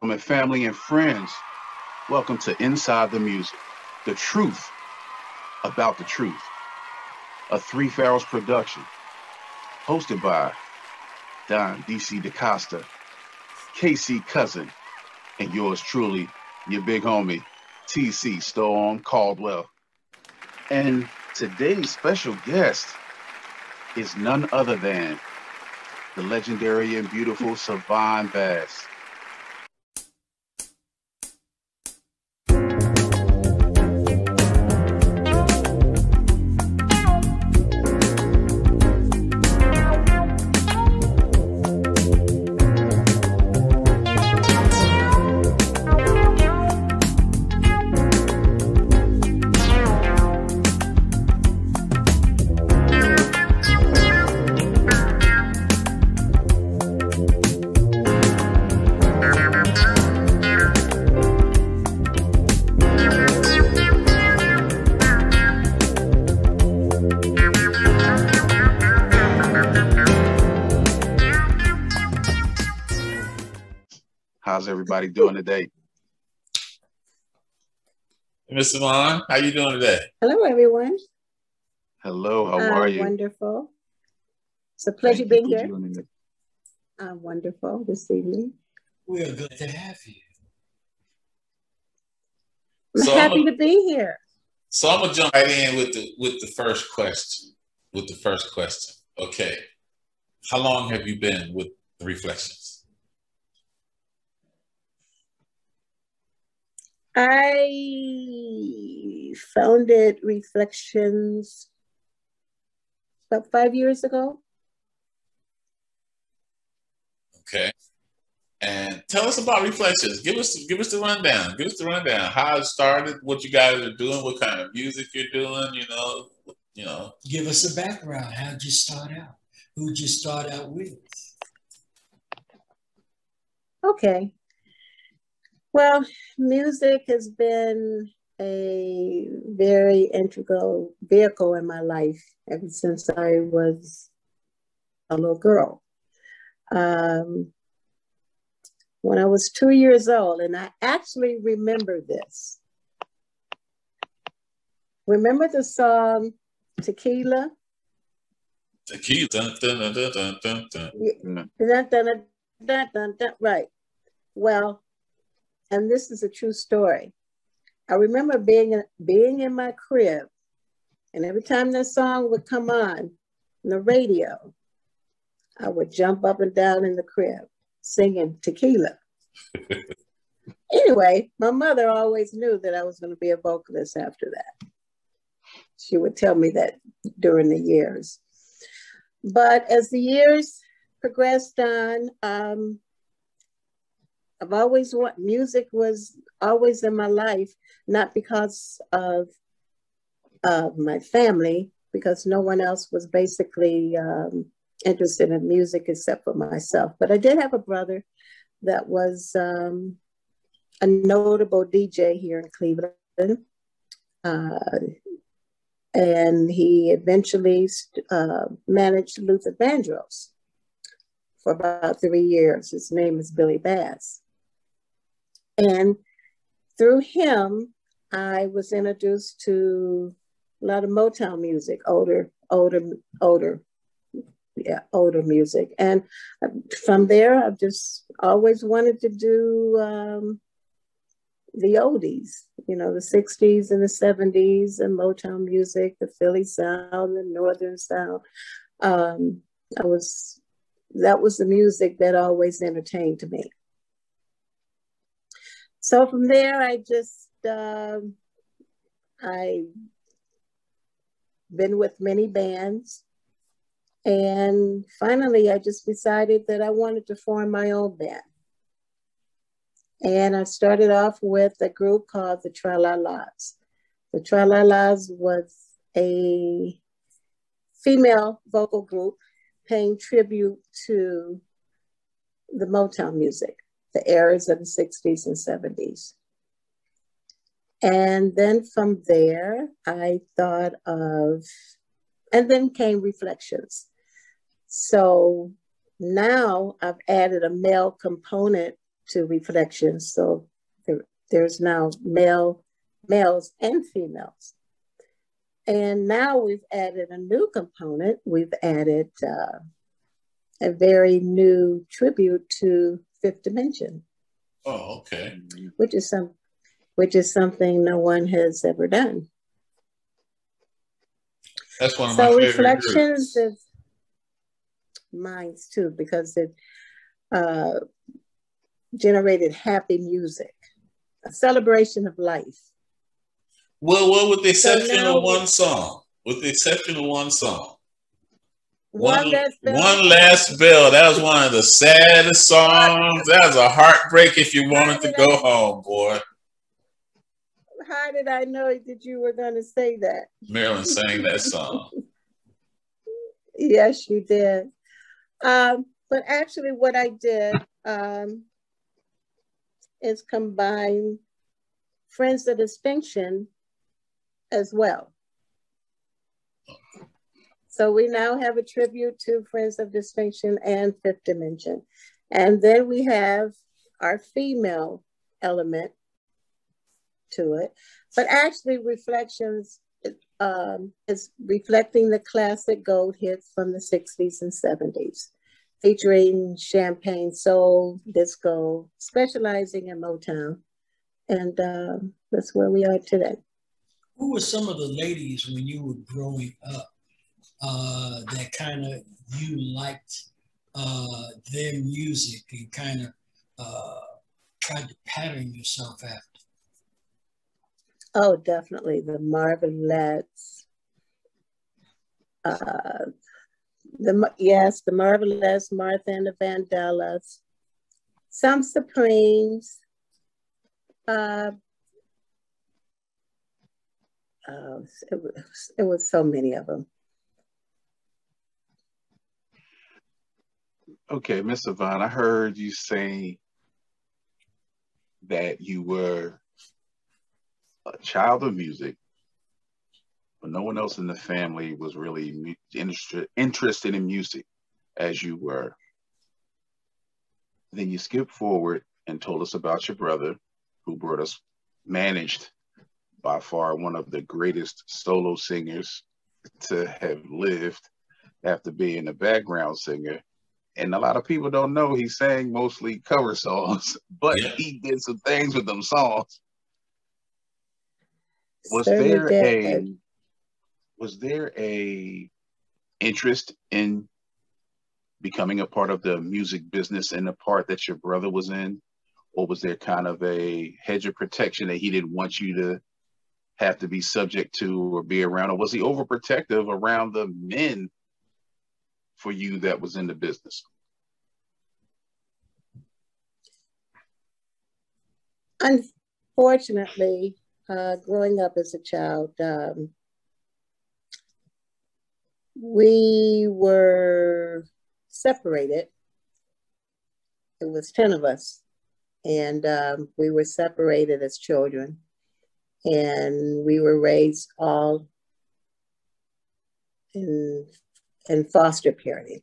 My family and friends, welcome to Inside the Music, the truth about the truth, a Three Pharaohs production, hosted by Don DC DaCosta, KC Cousin, and yours truly, your big homie, TC Storm Caldwell. And today's special guest is none other than the legendary and beautiful Savon Bass. How's everybody doing today? Mr. Vaughn, how you doing today? Hello, everyone. Hello, how are you? Wonderful. It's a pleasure being here. I'm wonderful this evening. We're good to have you. I'm happy to be here. So I'm gonna jump right in with the first question. Okay. How long have you been with the Reflections? I founded Reflections about 5 years ago. Okay. And tell us about Reflections. Give us the rundown. Give us the rundown. How it started, what you guys are doing, what kind of music you're doing, you know. Give us a background. How'd you start out? Who'd you start out with? Okay. Well, music has been a very integral vehicle in my life ever since I was a little girl. When I was 2 years old, and I actually remember this. Remember the song Tequila? Tequila. Dun, dun, dun, dun, dun, dun, dun. Dun, dun, dun, dun, dun, right. Well, and this is a true story. I remember being in my crib, and every time that song would come on the radio, I would jump up and down in the crib singing Tequila. Anyway, my mother always knew that I was going to be a vocalist after that. She would tell me that during the years. But as the years progressed on, music was always in my life, not because of my family, because no one else was basically interested in music except for myself. But I did have a brother that was a notable DJ here in Cleveland. And he eventually managed Luther Vandross for about 3 years. His name is Billy Bass. And through him, I was introduced to a lot of Motown music, older music. And from there, I've just always wanted to do the oldies, the 60s and the 70s and Motown music, the Philly sound, the Northern sound. That was the music that always entertained me. So from there, I've been with many bands. And finally, I just decided that I wanted to form my own band. And I started off with a group called the Tra-La-Las. The Tra-La-Las was a female vocal group paying tribute to the Motown music, the eras of the 60s and 70s. And then from there, and then came Reflections. So now I've added a male component to Reflections. So there's now males and females. And now we've added a new component. We've added a very new tribute to Fifth Dimension. Oh, okay. Which is something no one has ever done. That's one of my favorite Reflections groups. is mine too, because it generated happy music, a celebration of life. Well, with the exception of one song. With the exception of one song. One last bell. That was one of the saddest songs. That was a heartbreak if you wanted to go home, boy. How did I know that you were going to say that? Marilyn sang that song. Yes, you did. But actually what I did is combine Friends of Distinction as well. So we now have a tribute to Friends of Distinction and Fifth Dimension. And then we have our female element to it. But actually Reflections is reflecting the classic gold hits from the 60s and 70s, featuring champagne soul, disco, specializing in Motown. And that's where we are today. Who were some of the ladies when you were growing up that kind of you liked their music and kind of tried to pattern yourself after? Oh, definitely the Marvelettes. The Marvelettes, Martha and the Vandellas, some Supremes. It was so many of them. Okay, Miss Yvonne, I heard you say that you were a child of music, but no one else in the family was really interested in music as you were. Then you skipped forward and told us about your brother, who managed by far one of the greatest solo singers to have lived after being a background singer. And a lot of people don't know he sang mostly cover songs, but he did some things with them songs. Was there a interest in becoming a part of the music business in the part that your brother was in? Or was there kind of a hedge of protection that he didn't want you to have to be subject to or be around? Or was he overprotective around the men for you that was in the business? Unfortunately, growing up as a child, we were separated. It was 10 of us, and we were separated as children, and we were raised all in foster parenting.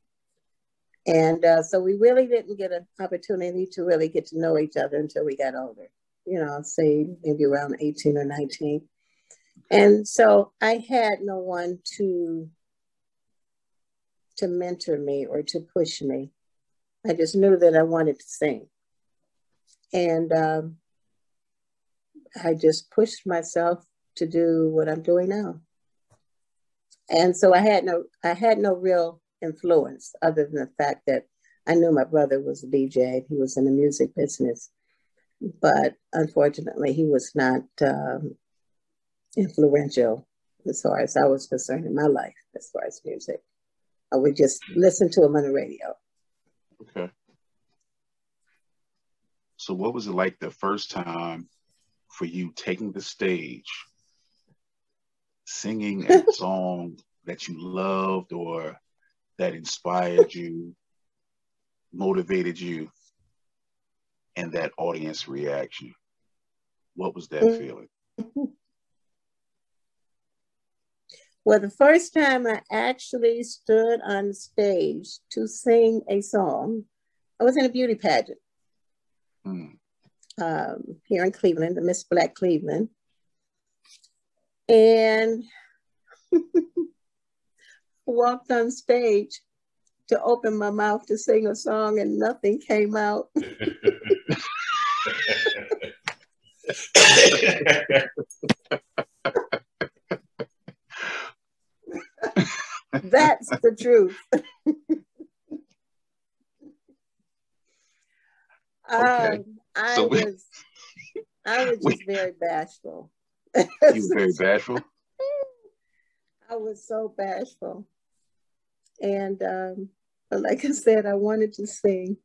And so we really didn't get an opportunity to really get to know each other until we got older, say maybe around 18 or 19. And so I had no one to mentor me or to push me. I just knew that I wanted to sing. And I just pushed myself to do what I'm doing now. And so I had no real influence other than the fact that I knew my brother was a DJ. He was in the music business, but unfortunately he was not influential as far as I was concerned in my life, as far as music. I would just listen to him on the radio. Okay. So what was it like the first time for you taking the stage, singing a song that you loved or that inspired you, motivated you, and that audience reaction? What was that feeling? Well, the first time I actually stood on stage to sing a song, I was in a beauty pageant. here in Cleveland, the Miss Black Cleveland. And walked on stage to open my mouth to sing a song and nothing came out. That's the truth. Okay. I was just very bashful. You were very bashful? I was so bashful. And but like I said, I wanted to sing.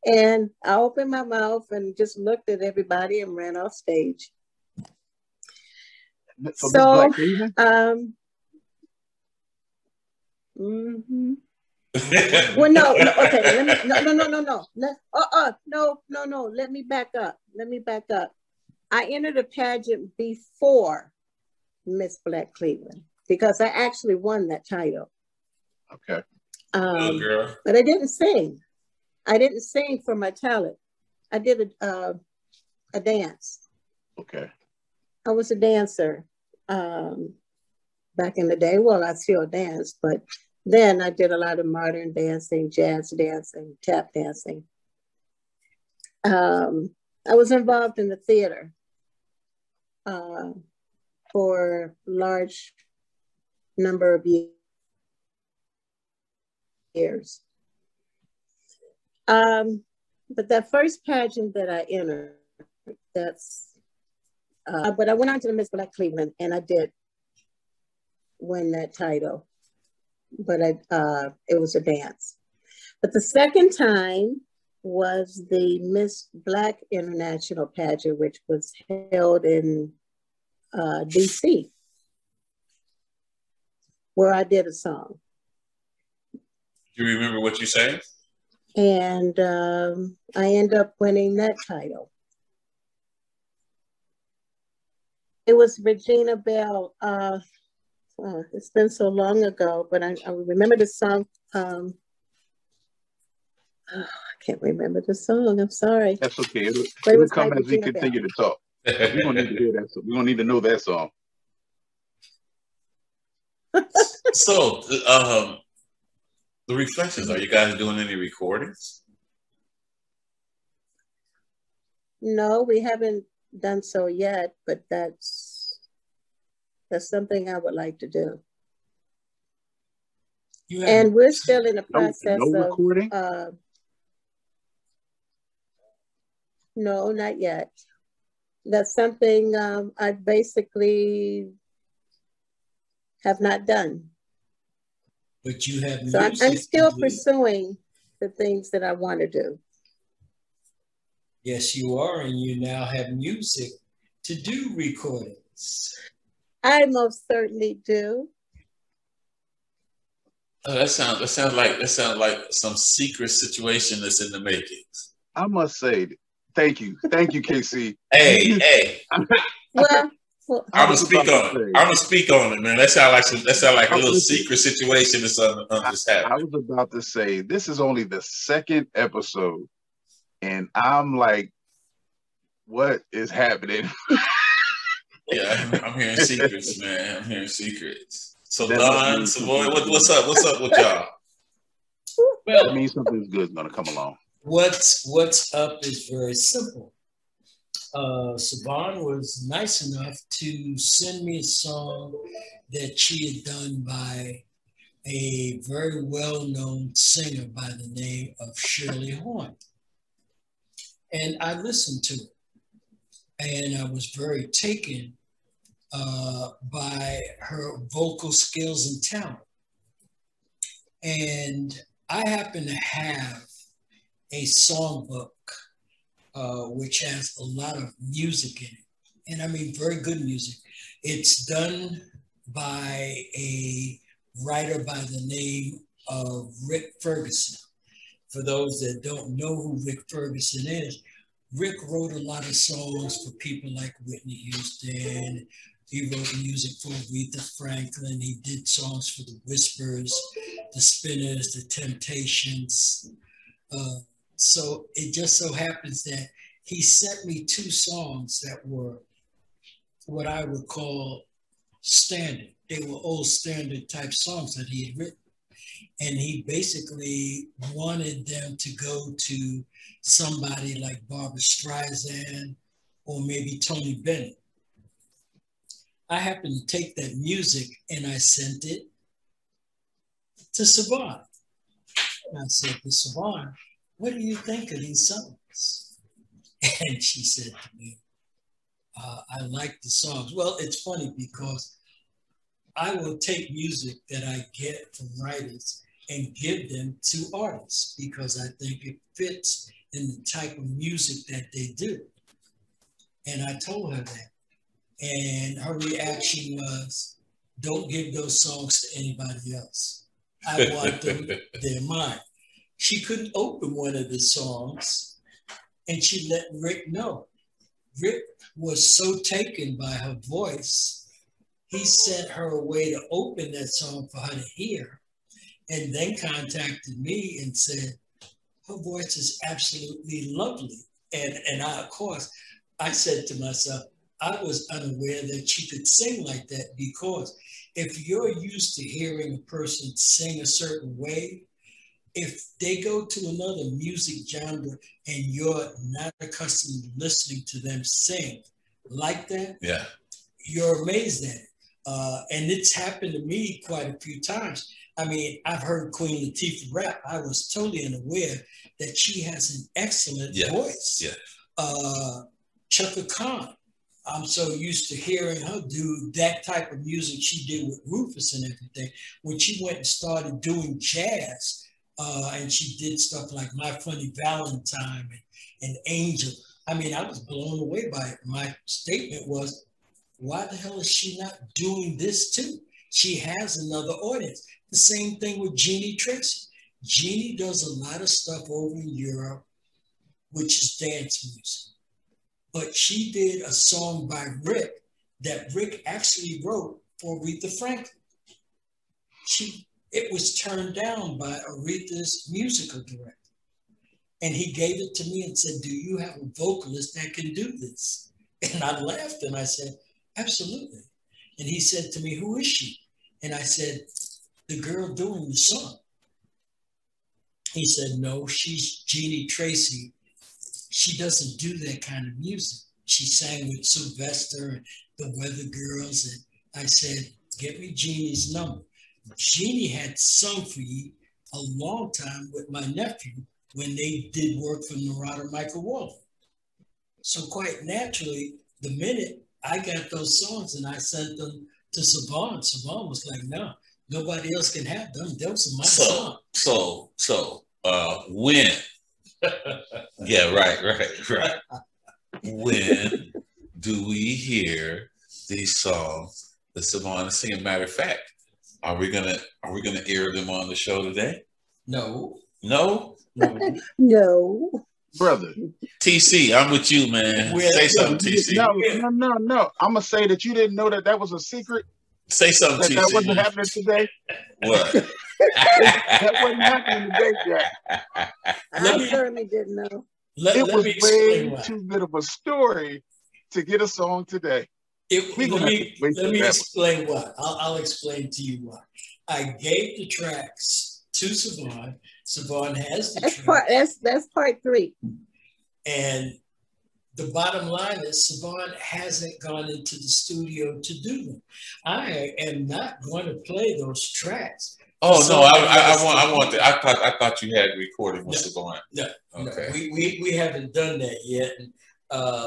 And I opened my mouth and just looked at everybody and ran off stage. So mm-hmm. Well, no, okay, no, let me back up. I entered a pageant before Miss Black Cleveland because I actually won that title. Okay. But I didn't sing. I didn't sing for my talent. I did a dance. Okay. I was a dancer back in the day. Well, I still dance, but then I did a lot of modern dancing, jazz dancing, tap dancing. I was involved in the theater for a large number of years. But that first pageant that I entered, but I went on to the Miss Black Cleveland and I did win that title, but it was a dance. But the second time was the Miss Black International pageant, which was held in DC, where I did a song. Do you remember what you sang? And I ended up winning that title. It was Regina Bell. It's been so long ago, but I remember the song. I can't remember the song. I'm sorry. That's okay. It'll come as we continue to talk. We're gonna need to hear that. We're gonna need to know that song. So, the Reflections. Are you guys doing any recordings? No, we haven't done so yet, but that's something I would like to do. And we're still in the process of recording? No, not yet. That's something I basically have not done. But you have so I'm still pursuing the things that I want to do. Yes, you are, and you now have music to do recordings. I most certainly do. That sounds like some secret situation that's in the making. I must say, thank you, KC. Hey. Well, I'm gonna speak on it, man. That sound like a little secret situation that's happening. I was about to say this is only the second episode, and I'm like, what is happening? Yeah, I'm hearing secrets, man. I'm hearing secrets. So Don, Savoy, what's up? What's up with y'all? Well, that means something good is gonna come along. What's up is very simple. Saban was nice enough to send me a song that she had done by a very well-known singer by the name of Shirley Horn. And I listened to it. And I was very taken by her vocal skills and talent. And I happen to have a songbook which has a lot of music in it. And I mean, very good music. It's done by a writer by the name of Rick Ferguson. For those that don't know who Rick Ferguson is, Rick wrote a lot of songs for people like Whitney Houston. He wrote music for Aretha Franklin. He did songs for the Whispers, the Spinners, the Temptations. So it just so happens that he sent me 2 songs that were what I would call standard. They were old standard type songs that he had written. And he basically wanted them to go to somebody like Barbra Streisand or maybe Tony Bennett. I happened to take that music and I sent it to Savon. And I said to Savon, what do you think of these songs? And she said to me, I like the songs. Well, it's funny because I will take music that I get from writers and give them to artists because I think it fits in the type of music that they do. And I told her that. And her reaction was, don't give those songs to anybody else. I want them, they're mine. She couldn't open one of the songs and she let Rick know. Rick was so taken by her voice, he sent her away to open that song for her to hear, and then contacted me and said, her voice is absolutely lovely. And I, of course, I said to myself, I was unaware that she could sing like that, because if you're used to hearing a person sing a certain way, if they go to another music genre and you're not accustomed to listening to them sing like that, yeah, you're amazed at it. And it's happened to me quite a few times. I mean, I've heard Queen Latifah rap. I was totally unaware that she has an excellent voice. Yeah. Chaka Khan, I'm so used to hearing her do that type of music she did with Rufus and everything. When she went and started doing jazz, and she did stuff like My Funny Valentine and Angel. I mean, I was blown away by it. My statement was, why the hell is she not doing this too? She has another audience. The same thing with Jeannie Tracy. Jeannie does a lot of stuff over in Europe, which is dance music. But she did a song by Rick that Rick actually wrote for Aretha Franklin. It was turned down by Aretha's musical director. And he gave it to me and said, do you have a vocalist that can do this? And I laughed and I said, absolutely. And he said to me, who is she? And I said, the girl doing the song. He said, no, she's Jeannie Tracy. She doesn't do that kind of music. She sang with Sylvester and the Weather Girls. And I said, get me Jeannie's number. Jeannie had sung for you a long time with my nephew when they did work for Narada Michael Walden. So quite naturally, the minute I got those songs and I sent them to Savon, Savon was like, no, nobody else can have them. Those are my songs. So, when? Yeah, right. When do we hear these songs that Savon is singing? Matter of fact, are we gonna air them on the show today? No. No? No. Brother. TC, I'm with you, man. Say something, TC. No. I'm gonna say that you didn't know that was a secret. Say something, TC. That wasn't happening today. What? That wasn't happening today, Jack. I certainly didn't know. It was way too good of a story to get a song today. Let me explain why. I'll explain to you why. I gave the tracks to Savon. Savon has the tracks. That's part 3. And the bottom line is Savon hasn't gone into the studio to do them. I am not going to play those tracks. Oh no! I want that. I thought you had recorded with Savon. No, okay. No, we haven't done that yet. And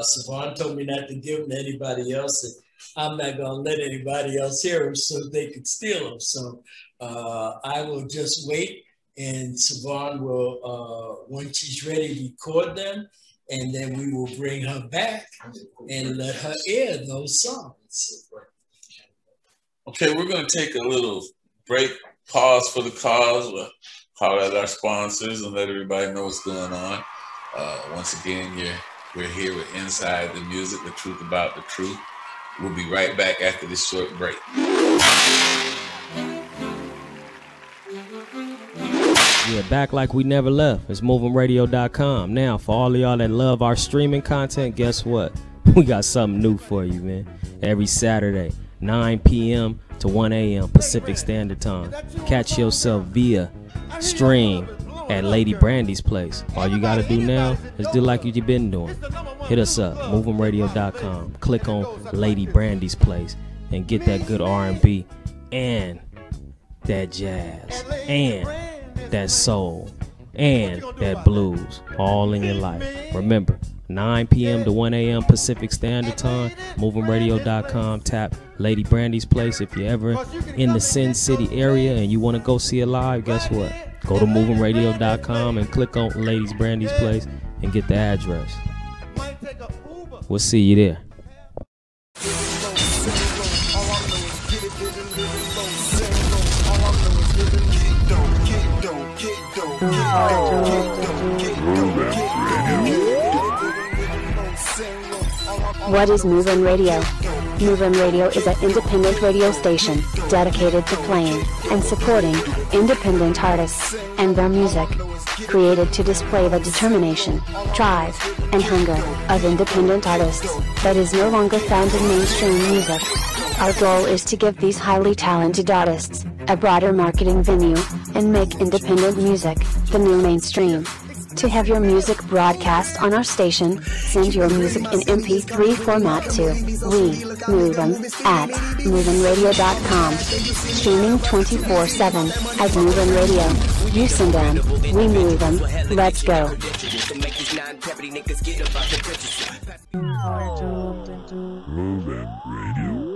Savon told me not to give them to anybody else, and I'm not gonna let anybody else hear them so they could steal them. So I will just wait, and Savon will, once she's ready, record them, and then we will bring her back and let her air those songs. Okay, we're gonna take a little break. Pause for the cause. We'll call out our sponsors and let everybody know what's going on. Once again, we're here with Inside the Music, the truth about the truth. We'll be right back after this short break. Yeah, back like we never left. It's movingradio.com. Now, for all of y'all that love our streaming content, guess what? We got something new for you, man. Every Saturday, 9 p.m. to 1 a.m. Pacific Standard Time. Catch yourself via stream at Lady Brandy's place. All you got to do now is do like you've been doing. Hit us up, movingradio.com. Click on Lady Brandy's place and get that good R&B and that jazz and that soul and that blues all in your life. Remember, 9 p.m. to 1 a.m. Pacific Standard Time, movingradio.com. Tap Lady Brandy's place. If you're ever in the Sin City area and you want to go see it live, guess what? Go to movingradio.com and click on Lady Brandy's place and get the address. We'll see you there. What is Movin' Radio? Movin' Radio is an independent radio station dedicated to playing and supporting independent artists and their music, created to display the determination, drive, and hunger of independent artists that is no longer found in mainstream music. Our goal is to give these highly talented artists a broader marketing venue and make independent music the new mainstream. To have your music broadcast on our station, send your music in MP3 format to We Move 'em at movingradio.com. Streaming 24/7 as Movin' Radio. You send them, we move 'em. Let's go. Movin' Radio.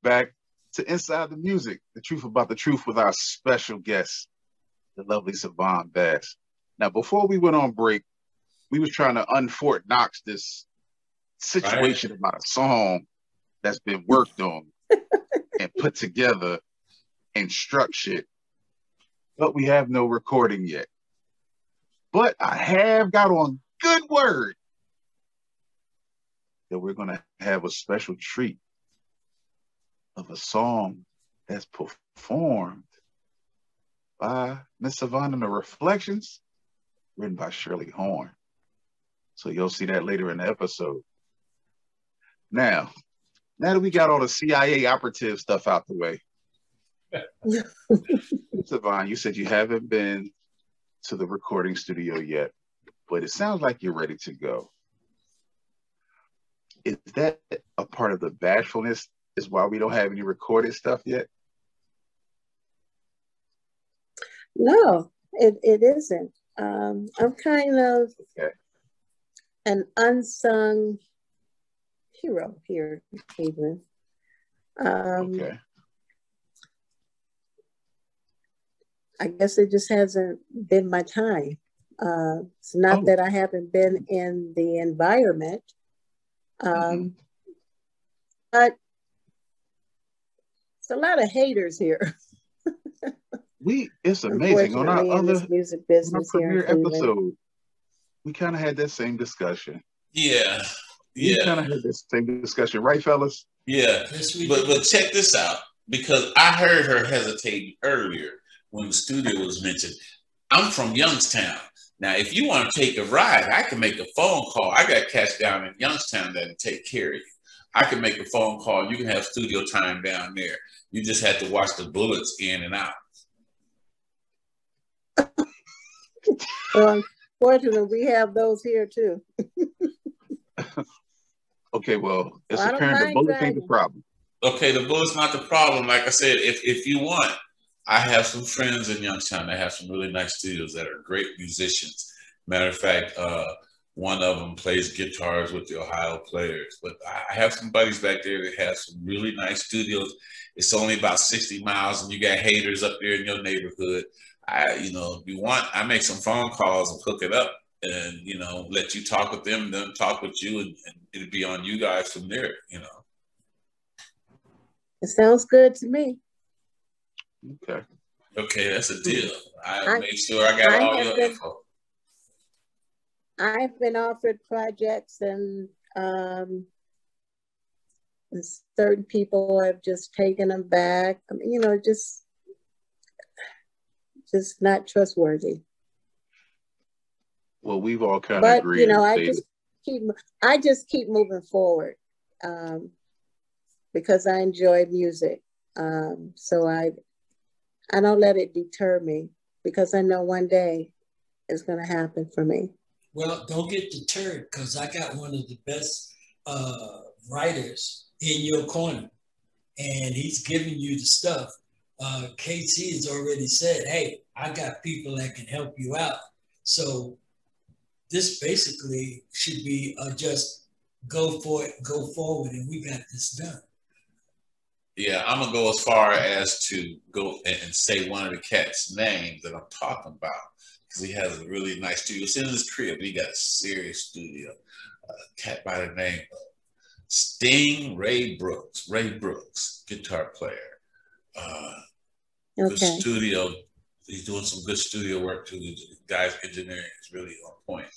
Back to Inside the Music, the truth about the truth with our special guest, the lovely Savon Bass. Now, before we went on break, we was trying to unfort Knox this situation about a song that's been worked on and put together and structured, but we have no recording yet. But I have got on good word that we're going to have a special treat of a song that's performed by Miss Savannah and the Reflections, written by Shirley Horn. So you'll see that later in the episode. Now that we got all the CIA operative stuff out the way, Savannah, you said you haven't been to the recording studio yet, but it sounds like you're ready to go. Is that a part of the bashfulness? Is why we don't have any recorded stuff yet? No, it isn't. I'm kind of an unsung hero here in Cleveland. I guess it just hasn't been my time. It's not that I haven't been in the environment, but it's a lot of haters here. It's amazing. On our other music business premiere episode, we kind of had that same discussion. Yeah. We kind of had this same discussion, right, fellas? Yeah. But check this out, because I heard her hesitate earlier when the studio was mentioned. I'm from Youngstown. Now, if you want to take a ride, I can make a phone call. I got cats down in Youngstown that can take care of you. I can make a phone call. You can have studio time down there. You just have to watch the bullets in and out. Well, unfortunately, we have those here too. Okay, well, it's apparent the bullet ain't the problem. Okay, the bullet's not the problem. Like I said, if you want, I have some friends in Youngstown that have some really nice studios that are great musicians. Matter of fact, one of them plays guitars with the Ohio Players. But I have some buddies back there that have some really nice studios. It's only about 60 miles, and you got haters up there in your neighborhood. If you want, I make some phone calls and hook it up, and let you talk with them talk with you, and it'll be on you guys from there. It sounds good to me. Okay, that's a deal. I'll make sure I got all your info. I've been offered projects, and And certain people have just taken them back. I mean, you know, just not trustworthy. Well, we've all kind of agreed. You know, I just keep moving forward because I enjoy music. So I don't let it deter me, because I know one day it's going to happen for me. Well, don't get deterred, because I got one of the best writers in your corner, and he's giving you the stuff. KC has already said, hey, I got people that can help you out. So this basically should be just go for it, go forward, and we got this done. Yeah, I'm gonna go as far as to go and say one of the cats' names that I'm talking about, because he has a really nice studio. It's in his crib. He got a serious studio. A cat by the name of Ray Brooks, guitar player. Good studio. He's doing some good studio work too. The guy's engineering is really on point.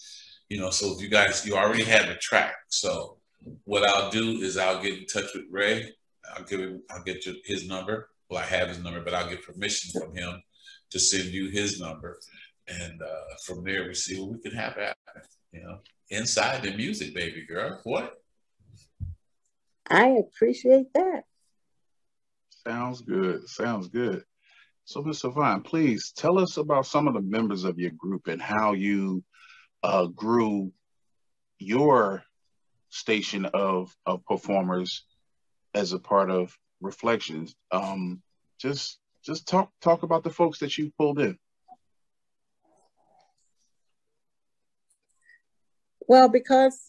You know, so if you already have a track. So what I'll do is I'll get in touch with Ray. I'll get you his number. Well, I have his number, but I'll get permission from him to send you his number. And from there, we see what we can have happen. You know, inside the music, baby girl. What? I appreciate that. Sounds good. Sounds good. So, Ms. Savine, please tell us about some of the members of your group and how you grew your station of performers as a part of Reflections. Just talk about the folks that you pulled in. Well, because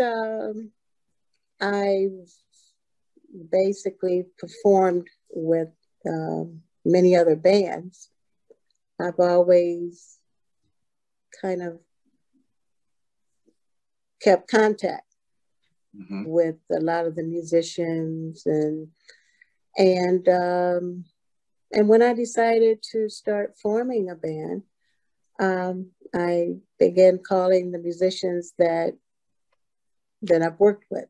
I basically performed with many other bands, I've always kind of kept contact with a lot of the musicians, and when I decided to start forming a band, I began calling the musicians that I've worked with,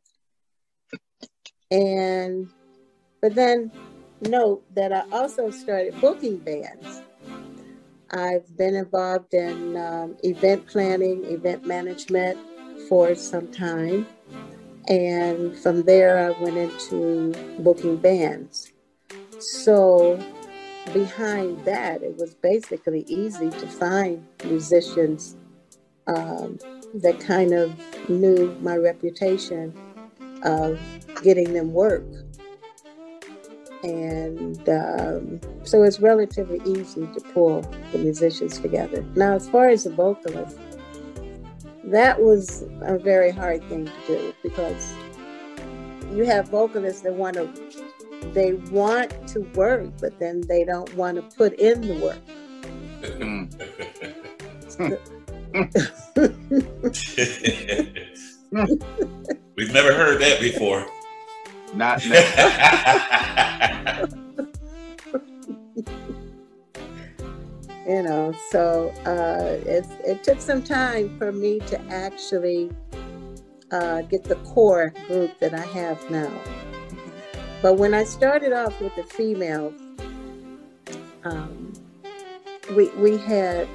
but then note that I also started booking bands. I've been involved in event planning, event management for some time. And from there, I went into booking bands. So behind that, it was basically easy to find musicians that kind of knew my reputation of getting them work. And so it's relatively easy to pull the musicians together. Now, as far as the vocalists, that was a very hard thing to do, because you have vocalists that want to work, but then they don't want to put in the work. We've never heard that before. Not now. You know, so it took some time for me to actually get the core group that I have now. But when I started off with the females, we had,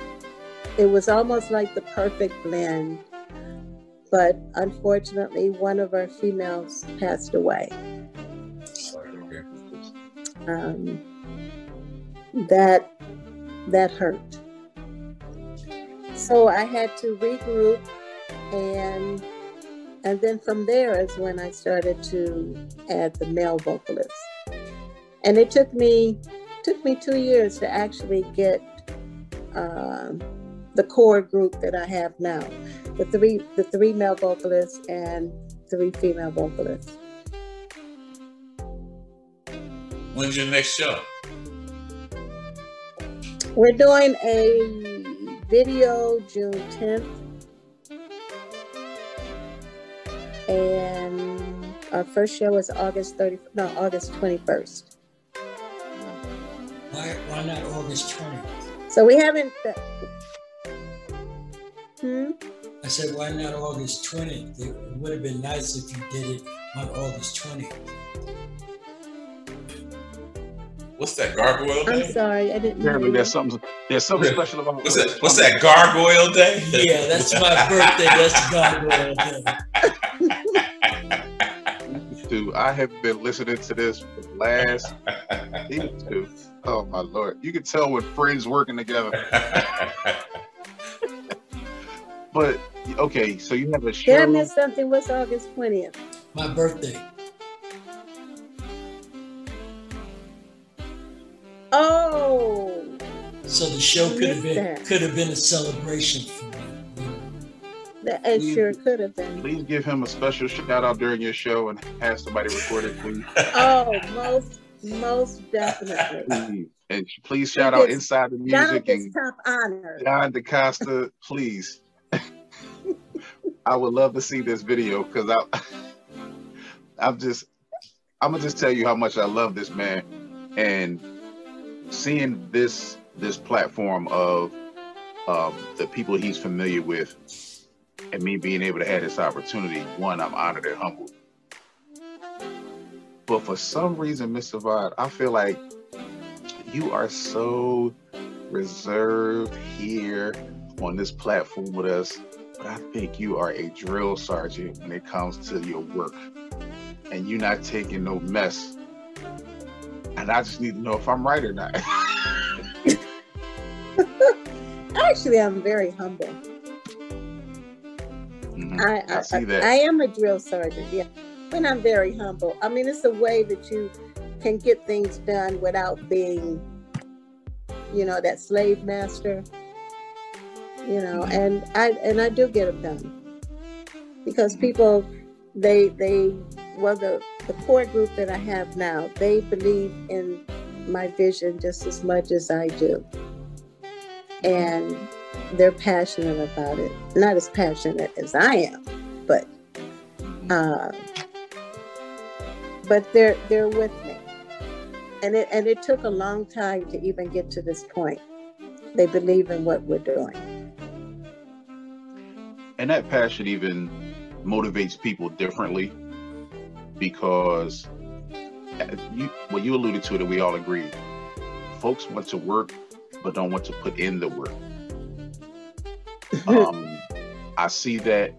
it was almost like the perfect blend. But unfortunately, one of our females passed away. That hurt. So I had to regroup, and then from there is when I started to add the male vocalists. And it took me 2 years to actually get the core group that I have now. The three male vocalists and 3 female vocalists. When's your next show? We're doing a video June 10th. And our first show is August 21st. Why not August 20th? So we haven't... I said, why not August 20th? It would have been nice if you did it on August 20th. What's that, Gargoyle Day? I'm sorry, I didn't hear Apparently, you. there's something special about What's that, Gargoyle Day? Yeah, that's my birthday. That's Gargoyle Day. Dude, I have been listening to this for the last two. Oh my Lord. You can tell when friends working together. But okay, so you have a show. Did I miss something? What's August 20th? My birthday. Oh. So the show could have been a celebration for me. It sure could have been. Please give him a special shout out during your show and have somebody record it, please. Oh, most definitely. Please. And please shout out Inside the Music and top honor. John DeCosta, please. I would love to see this video because I'm gonna just tell you how much I love this man, and seeing this platform of the people he's familiar with, and me being able to have this opportunity. One, I'm honored and humbled. But for some reason, Mr. Vod, I feel like you are so reserved here on this platform with us. But I think you are a drill sergeant when it comes to your work. And you're not taking no mess. And I just need to know if I'm right or not. Actually, I'm very humble. Mm-hmm. I see that. I am a drill sergeant, yeah. And I'm very humble. I mean, it's a way that you can get things done without being, that slave master. And I do get them done because people, the core group that I have now, they believe in my vision just as much as I do, and they're passionate about it. Not as passionate as I am, but they're with me, and it took a long time to even get to this point. They believe in what we're doing. And that passion even motivates people differently because you alluded to it and we all agree. Folks want to work, but don't want to put in the work. I see that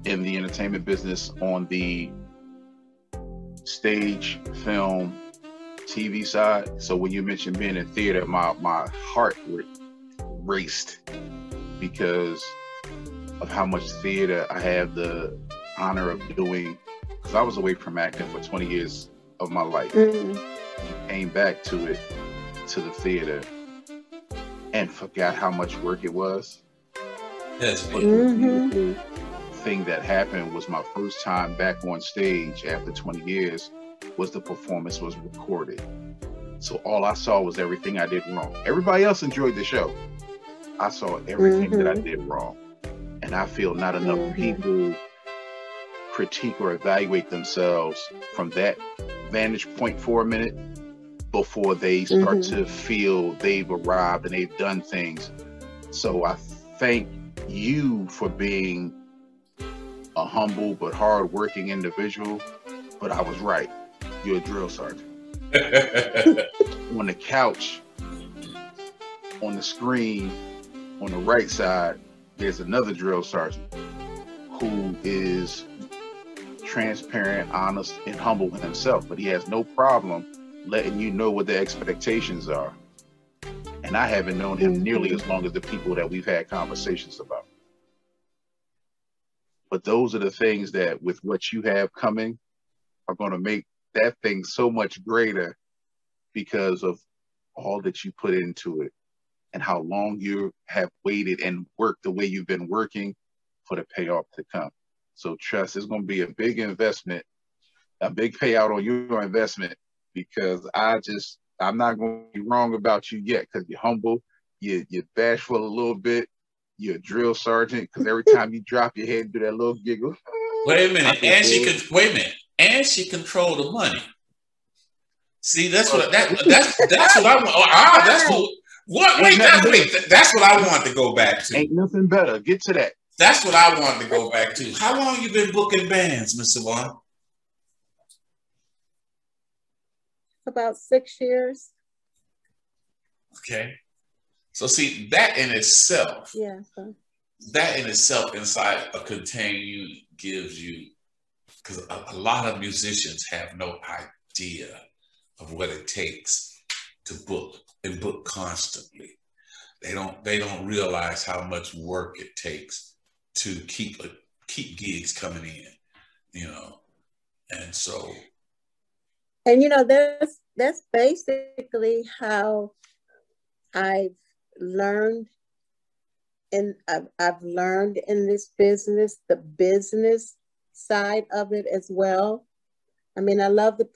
in the entertainment business on the stage, film, TV side. So when you mentioned being in theater, my heart raced because of how much theater I have the honor of doing, because I was away from acting for 20 years of my life. Came back to the theater and forgot how much work it was. Yes. But the thing that happened was my first time back on stage after 20 years was the performance was recorded. So all I saw was everything I did wrong. Everybody else enjoyed the show. I saw everything that I did wrong. And I feel not enough people critique or evaluate themselves from that vantage point for a minute before they start to feel they've arrived and they've done things. So I thank you for being a humble but hard-working individual. But I was right. You're a drill sergeant. On the couch, on the screen, on the right side, there's another drill sergeant who is transparent, honest, and humble in himself, but he has no problem letting you know what the expectations are. And I haven't known him nearly as long as the people that we've had conversations about. But those are the things that, with what you have coming, are going to make that thing so much greater because of all that you put into it and how long you have waited and worked the way you've been working for the payoff to come. So trust, it's going to be a big investment, a big payout on your investment, because I'm not going to be wrong about you yet, because you're humble, you're bashful a little bit, you're a drill sergeant, because every time you drop your head and do that little giggle. Wait a minute, and she controlled the money. See, that's what I want. That's what I want to go back to. Ain't nothing better. Get to that. That's what I wanted to go back to. How long you been booking bands, Mr. Vaughn? about 6 years. Okay. So see, that in itself, Yeah. that in itself inside a contained unit gives you, because a lot of musicians have no idea of what it takes to book and book constantly. They don't realize how much work it takes to keep gigs coming in, and so. And that's basically how I've learned, and I've learned in this business, the business side of it as well. I mean, I love the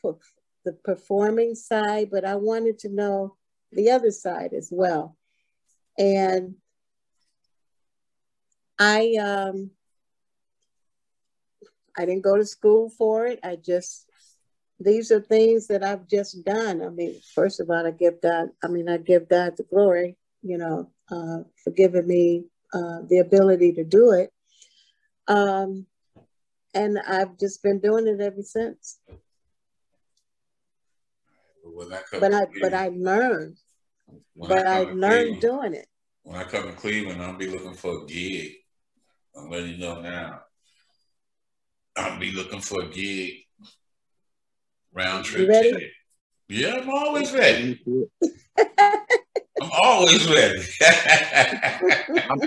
performing side, but I wanted to know the other side as well. And I didn't go to school for it. These are things that I've just done. I mean, first of all, I give God the glory, for giving me the ability to do it. And I've just been doing it ever since. But I learned. I learned doing it. When I come to Cleveland, I'll be looking for a gig. I'm letting you know now. I'll be looking for a gig. Round trip ticket. Yeah, I'm always ready. I'm always ready.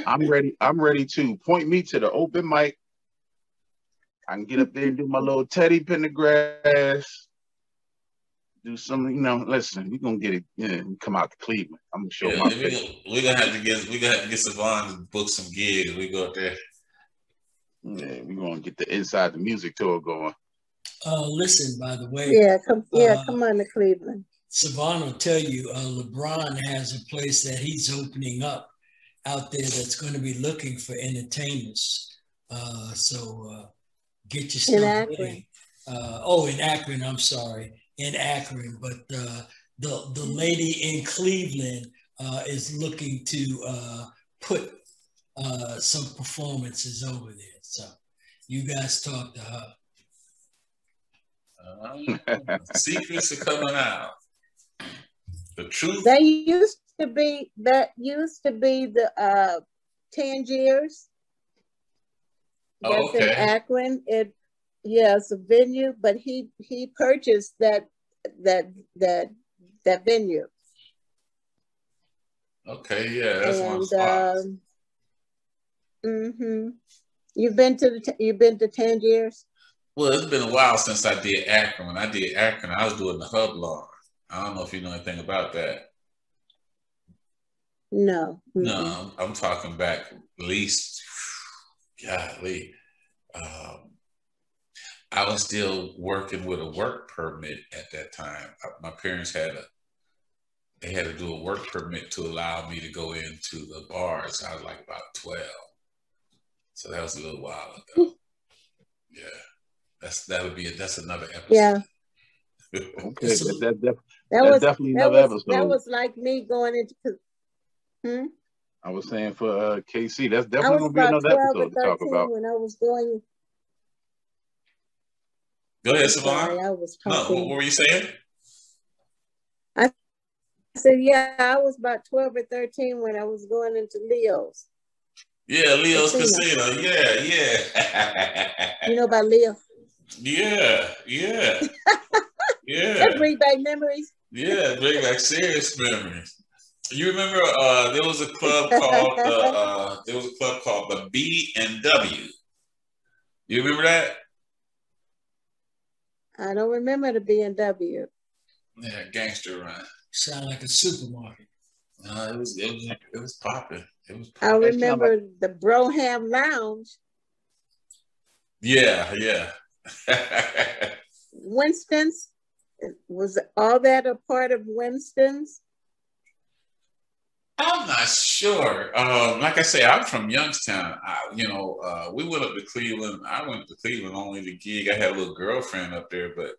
I'm ready. I'm ready too. Point me to the open mic. I can get up there and do my little Teddy Pendergrass. Do some, listen, we're gonna get it, come out to Cleveland. I'm gonna show my face. We're gonna have to get Savon to book some gigs. We go up there. Yeah, we're gonna get the Inside the Music tour going. Listen, by the way. Come on to Cleveland. Savon will tell you, LeBron has a place that he's opening up out there that's going to be looking for entertainers. So get your stuff ready. In Akron, I'm sorry. In Akron, but the lady in Cleveland is looking to put some performances over there. So you guys talk to her. Secrets are coming out. The truth. That used to be the Tangiers. That's in Akron. It's a venue, but he purchased that venue. Okay, yeah, that's one of the spots. You've been to Tangiers? Well, it's been a while since I did Akron. When I did Akron, I was doing the Hub Lawn. I don't know if you know anything about that. No. No, I'm talking back at least, golly. I was still working with a work permit at that time. My parents had to do a work permit to allow me to go into the bars. I was like about 12. So that was a little while ago. Yeah. That's another episode. Yeah. Okay. That was definitely another episode. That was like me going into I was saying for KC, that's definitely gonna be another episode to talk about. When I was going. Go ahead, Savon. No, what were you saying? I said, I was about 12 or 13 when I was going into Leo's. Yeah, Leo's Casino. Yeah. You know about Leo? Yeah. That bring back memories. Yeah, bring back serious memories. You remember there was a club called the B&W. You remember that? I don't remember the B&W. Yeah, gangster run. Sound like a supermarket. No, it was popping. I remember the Broham Lounge. Yeah. Winston's, was all that a part of Winston's? I'm not sure. Like I say, I'm from Youngstown. We went up to Cleveland. I went to Cleveland only to gig. I had a little girlfriend up there, but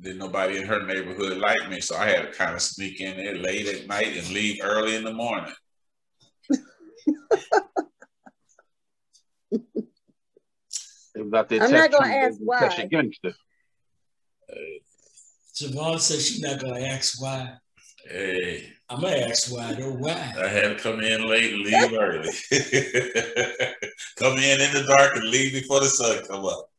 didn't nobody in her neighborhood like me, so I had to kind of sneak in there late at night and leave early in the morning. It was out there. I'm not gonna ask why. Siobhan says she's not gonna ask why. Hey, I'm gonna ask why though. Why? I had to come in late and leave early. Come in the dark and leave before the sun come up.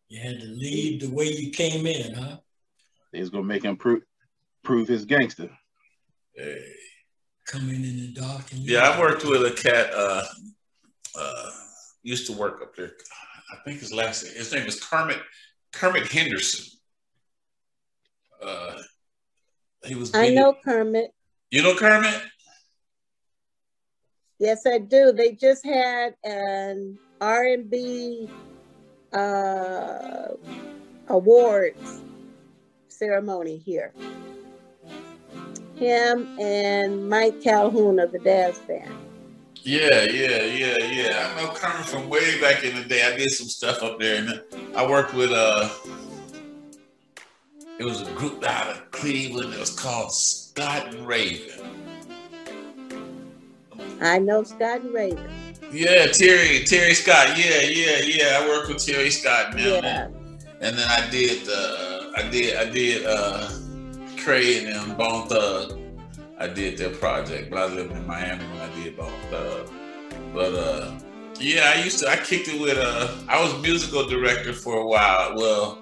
You had to leave the way you came in, huh? He's gonna make him prove his gangster. Hey. Coming in the dark. And yeah, I worked with a cat. Used to work up there. I think his name was Kermit Henderson. He was. I know Kermit. You know Kermit? Yes, I do. They just had an R&B awards ceremony here. Him and Mike Calhoun of the Daz Band. Yeah. I know Kermit from way back in the day. I did some stuff up there, and I worked with it was a group out of Cleveland. It was called Scott and Raven. I know Scott and Raven. Yeah, Terry Scott. Yeah. I worked with Terry Scott now. Yeah. And then I did Trey and them Bone Thug. I did their project, but I lived in Miami when I did Bone Thug. But yeah, I kicked it with I was musical director for a while. Well,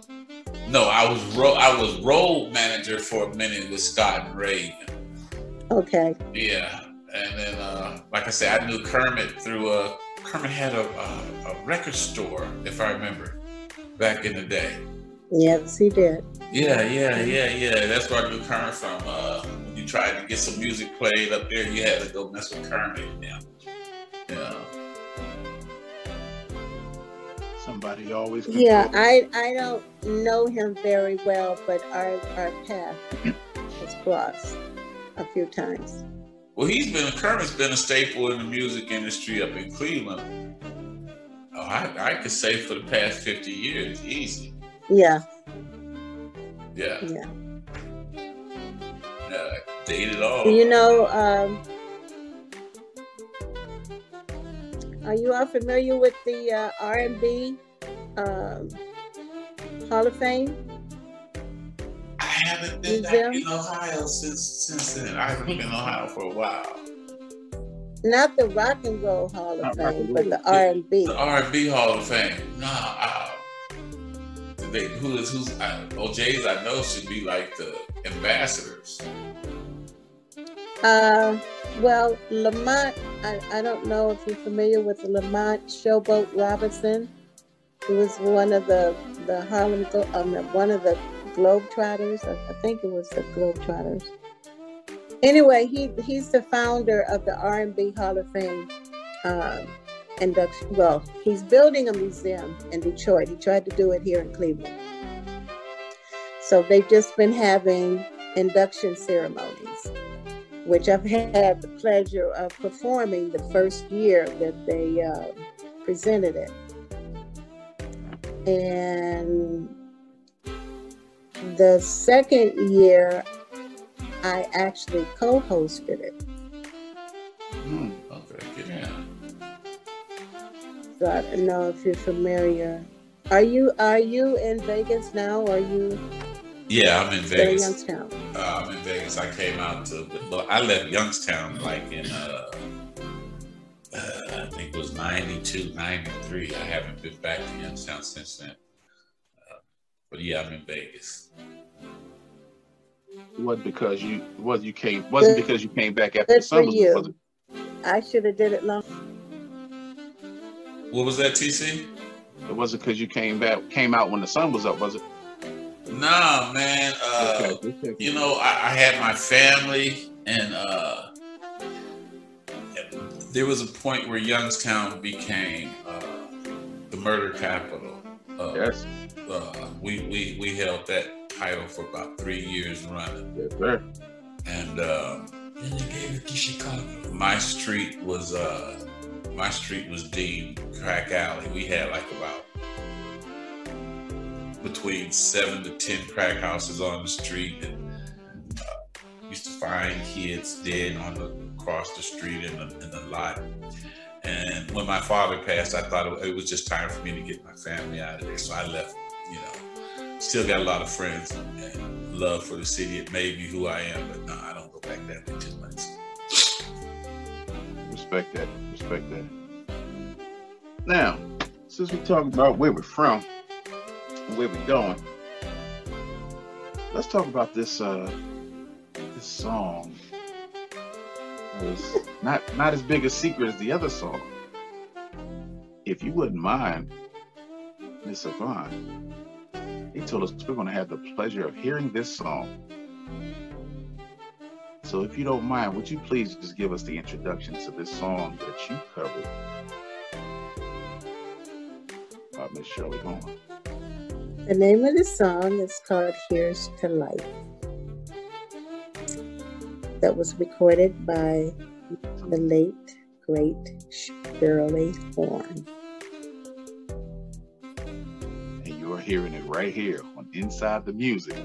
no, I was road manager for a minute with Scott and Raven. Okay. Yeah. And then, like I said, I knew Kermit through Kermit had a record store, if I remember, back in the day. Yes, he did. Yeah. That's where I knew Kermit from. When you tried to get some music played up there, you had to go mess with Kermit. Yeah. Somebody always. Yeah, I don't know him very well, but our path has crossed a few times. Well, Kermit's been a staple in the music industry up in Cleveland. Oh, I could say for the past 50 years, easy. Yeah. Dated all. You know, are you all familiar with the R&B Hall of Fame? I haven't been back in Ohio since then. I haven't been in Ohio for a while. Not the Rock and Roll Hall of Fame, but the R&B. The R&B Hall of Fame. Who's OJ's I know should be like the ambassadors. Well, Lamont, I don't know if you're familiar with Lamont Showboat Robinson. He was one of the Harlem, one of the Globetrotters. I think it was the Globetrotters. Anyway, he's the founder of the R&B Hall of Fame induction. Well, he's building a museum in Detroit. He tried to do it here in Cleveland. So they've just been having induction ceremonies, which I've had the pleasure of performing the first year that they presented it. And the second year, I actually co-hosted it. Okay, yeah. So I don't know if you're familiar. Are you in Vegas now? Or are you? Yeah, I'm in Vegas. Youngstown. I'm in Vegas. I came out I left Youngstown like in I think it was 92, 93. I haven't been back to Youngstown since then. But yeah, I'm in Vegas. It wasn't because you came back after the summer. Was it? I should have did it long. What was that, TC? It wasn't because you came out when the sun was up, was it? Nah, man. Okay. You know, I had my family, and there was a point where Youngstown became the murder capital. Yes. We held that title for about 3 years running. Yes, sir. And then they gave it to Chicago. My street was deemed crack alley. We had like about between 7 to 10 crack houses on the street, and used to find kids dead across the street in the lot. And when my father passed, I thought it was just time for me to get my family out of there. So I left, Still got a lot of friends and love for the city. It made me who I am, but no, I don't go back that way too much. Respect that. Respect that. Now, since we talking about where we're from and where we're going, let's talk about this this song. It's not as big a secret as the other song. If you wouldn't mind, Miss Yvonne, he told us we're going to have the pleasure of hearing this song. So if you don't mind, would you please just give us the introduction to this song that you covered by Miss Shirley Vaughn? The name of the song is called Here's to Life. That was recorded by the late, great Shirley Horn. And you're hearing it right here on Inside the Music.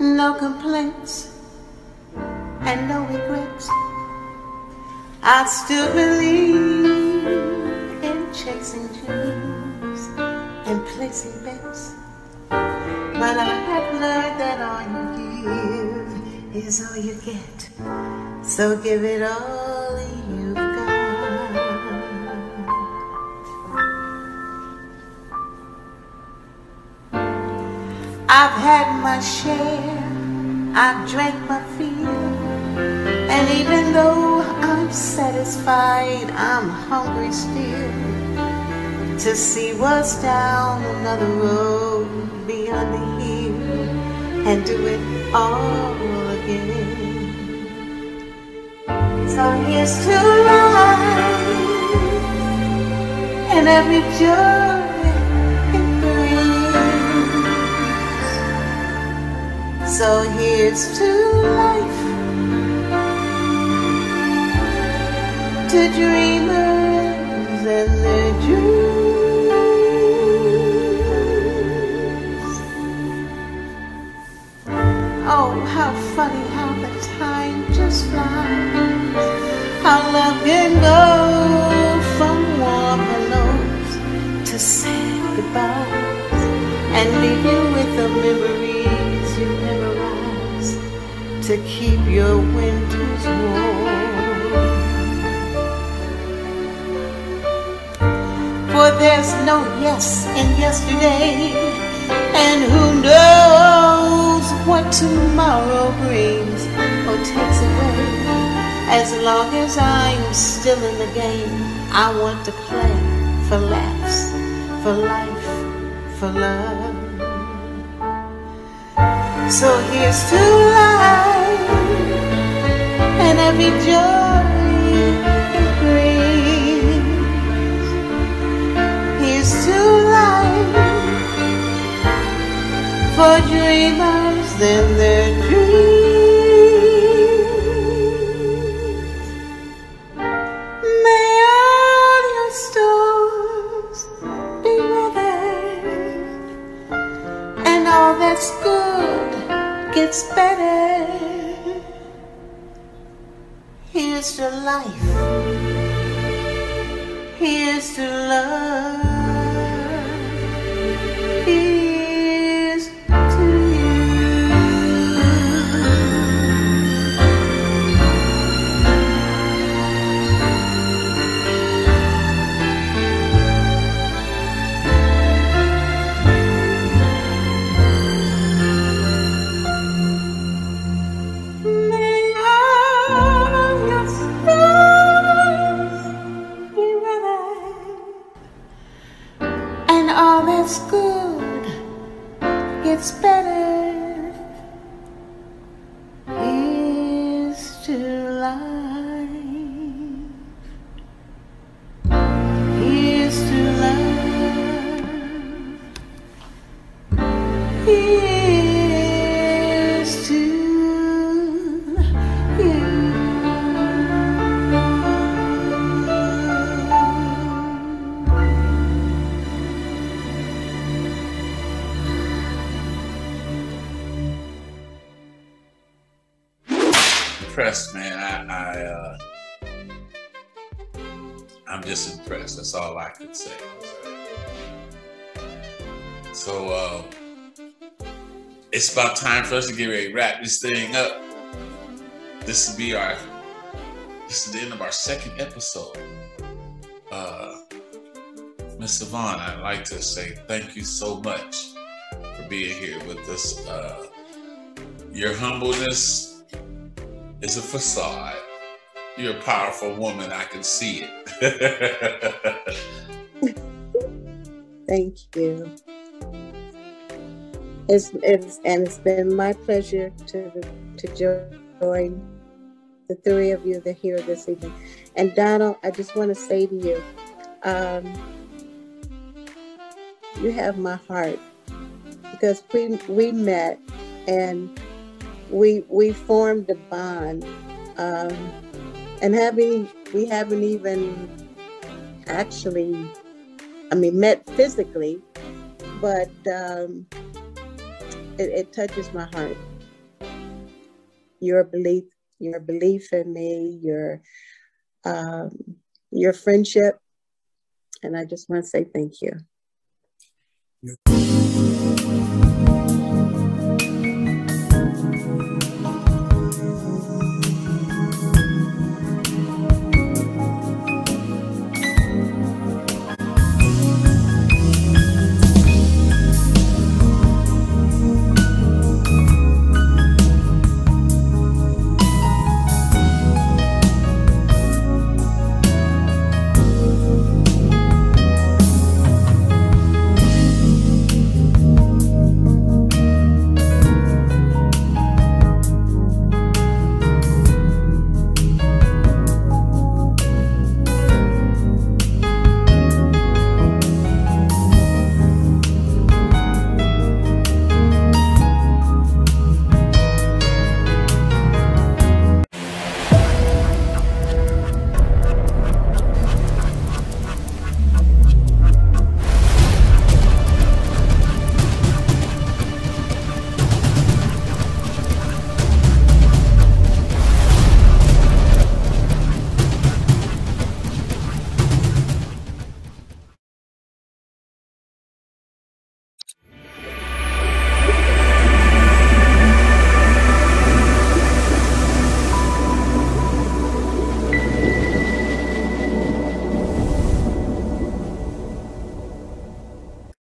No complaints and no regrets. I still believe in chasing dreams and placing bets. But I have learned that all you give is all you get. So give it all you've got. I've had my share, I've drank my fill, and even though I'm satisfied, I'm hungry still to see what's down another road beyond the hill and do it all again. So here's to life and every joy it brings. So here's to life, to dreamers and their dreams. Oh, how funny how the time just flies, how love can go from warm hellos to sad goodbyes and leave you with the memories you memorize to keep your winters warm. For there's no yes in yesterday, and who knows what tomorrow brings or takes away. As long as I'm still in the game, I want to play for laughs, for life, for love. So here's to life and every joy it brings. Here's to life for dreamers and their dreams. May all your storms be weathered, and all that's good gets better. Here's to life, here's to love, here's to you. May all your storms be weathered, I'm just impressed. That's all I could say. So it's about time for us to get ready to wrap this thing up. This is the end of our second episode. Ms. Yvonne, I'd like to say thank you so much for being here with us. Your humbleness is a facade. You're a powerful woman. I can see it. Thank you. It's been my pleasure to join the three of you that are here this evening. And Donald, I just want to say to you, you have my heart, because we met and we formed a bond, and we haven't even actually, met physically, but it touches my heart. Your belief in me, your friendship, and I just want to say thank you.